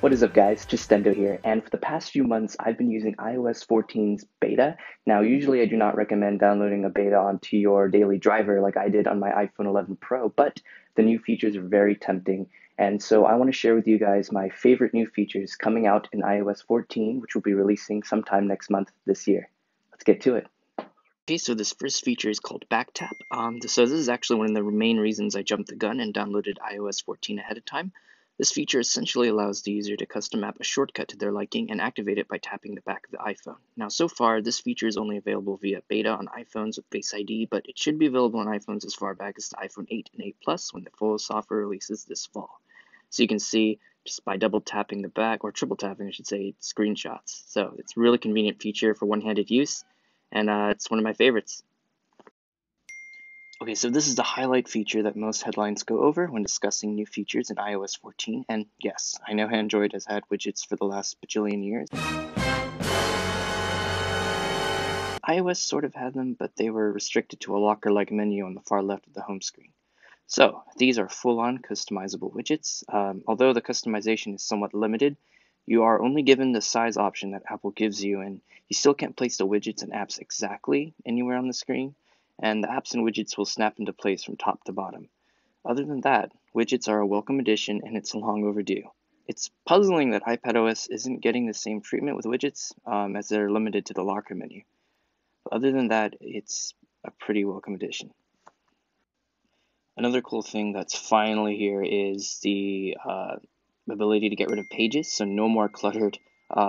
What is up guys, Justendo here, and for the past few months I've been using iOS 14's beta. Now usually I do not recommend downloading a beta onto your daily driver like I did on my iPhone 11 Pro, but the new features are very tempting, and so I want to share with you guys my favorite new features coming out in iOS 14, which will be releasing sometime next month this year. Let's get to it. Okay, so this first feature is called Backtap. So this is actually one of the main reasons I jumped the gun and downloaded iOS 14 ahead of time. This feature essentially allows the user to custom map a shortcut to their liking and activate it by tapping the back of the iPhone. Now, so far, this feature is only available via beta on iPhones with Face ID, but it should be available on iPhones as far back as the iPhone 8 and 8 Plus when the full software releases this fall. So you can see just by double tapping the back, or triple tapping, I should say, screenshots. So it's a really convenient feature for one-handed use, and it's one of my favorites. Okay, so this is the highlight feature that most headlines go over when discussing new features in iOS 14, and yes, I know Android has had widgets for the last bajillion years. iOS sort of had them, but they were restricted to a locker-like menu on the far left of the home screen. So, these are full-on customizable widgets. Although the customization is somewhat limited, you are only given the size option that Apple gives you, and you still can't place the widgets and apps exactly anywhere on the screen, and the apps and widgets will snap into place from top to bottom. Other than that, widgets are a welcome addition, and it's long overdue. It's puzzling that iPadOS isn't getting the same treatment with widgets, as they're limited to the locker menu. But other than that, it's a pretty welcome addition. Another cool thing that's finally here is the ability to get rid of pages, so no more cluttered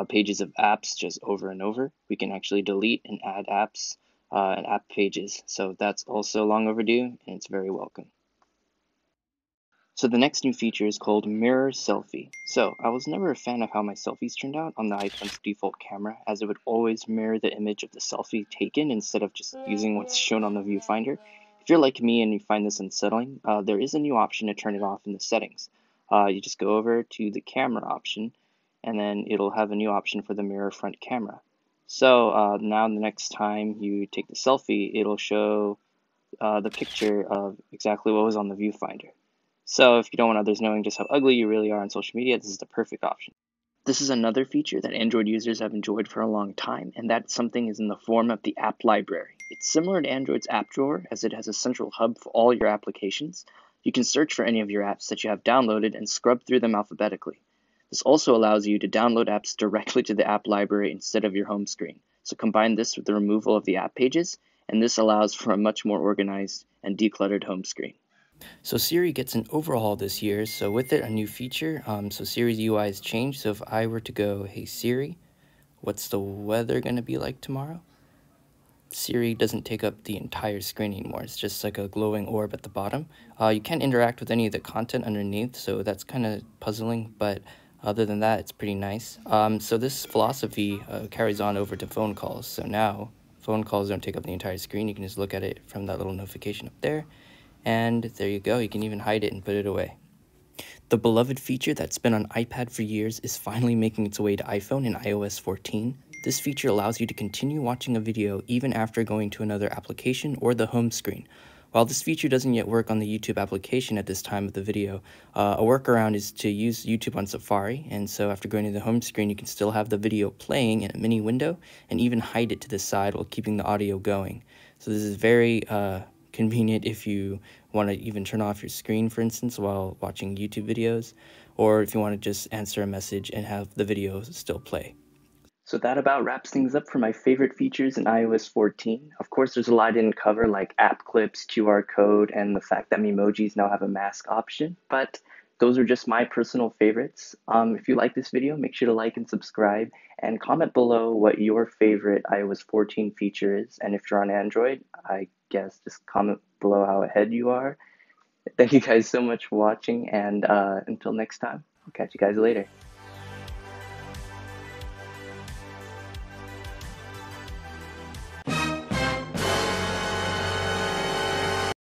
pages of apps just over and over. We can actually delete and add apps and app pages, so that's also long overdue, and it's very welcome. So the next new feature is called Mirror Selfie. So I was never a fan of how my selfies turned out on the iPhone's default camera, as it would always mirror the image of the selfie taken instead of just using what's shown on the viewfinder. If you're like me and you find this unsettling, there is a new option to turn it off in the settings. You just go over to the camera option, and then it'll have a new option for the mirror front camera. So now the next time you take the selfie, it'll show the picture of exactly what was on the viewfinder. So if you don't want others knowing just how ugly you really are on social media, this is the perfect option. This is another feature that Android users have enjoyed for a long time, and that something is in the form of the app library. It's similar to Android's app drawer, as it has a central hub for all your applications. You can search for any of your apps that you have downloaded and scrub through them alphabetically. This also allows you to download apps directly to the app library instead of your home screen. So combine this with the removal of the app pages, and this allows for a much more organized and decluttered home screen. So Siri gets an overhaul this year, so with it a new feature. So Siri's UI has changed, so if I were to go, hey Siri, what's the weather going to be like tomorrow? Siri doesn't take up the entire screen anymore, it's just like a glowing orb at the bottom. You can't interact with any of the content underneath, so that's kind of puzzling, but other than that, it's pretty nice. So this philosophy carries on over to phone calls, so now phone calls don't take up the entire screen, you can just look at it from that little notification up there. And there you go, you can even hide it and put it away. The beloved feature that's been on iPad for years is finally making its way to iPhone in iOS 14. This feature allows you to continue watching a video even after going to another application or the home screen. While this feature doesn't yet work on the YouTube application at this time of the video, a workaround is to use YouTube on Safari, and so after going to the home screen you can still have the video playing in a mini window and even hide it to the side while keeping the audio going. So this is very convenient if you want to even turn off your screen, for instance, while watching YouTube videos, or if you want to just answer a message and have the video still play. So that about wraps things up for my favorite features in iOS 14. Of course, there's a lot I didn't cover, like app clips, QR code, and the fact that Memojis now have a mask option, but those are just my personal favorites. If you like this video, make sure to like and subscribe, and comment below what your favorite iOS 14 feature is, and if you're on Android, I guess just comment below how ahead you are. Thank you guys so much for watching, and until next time, I'll catch you guys later.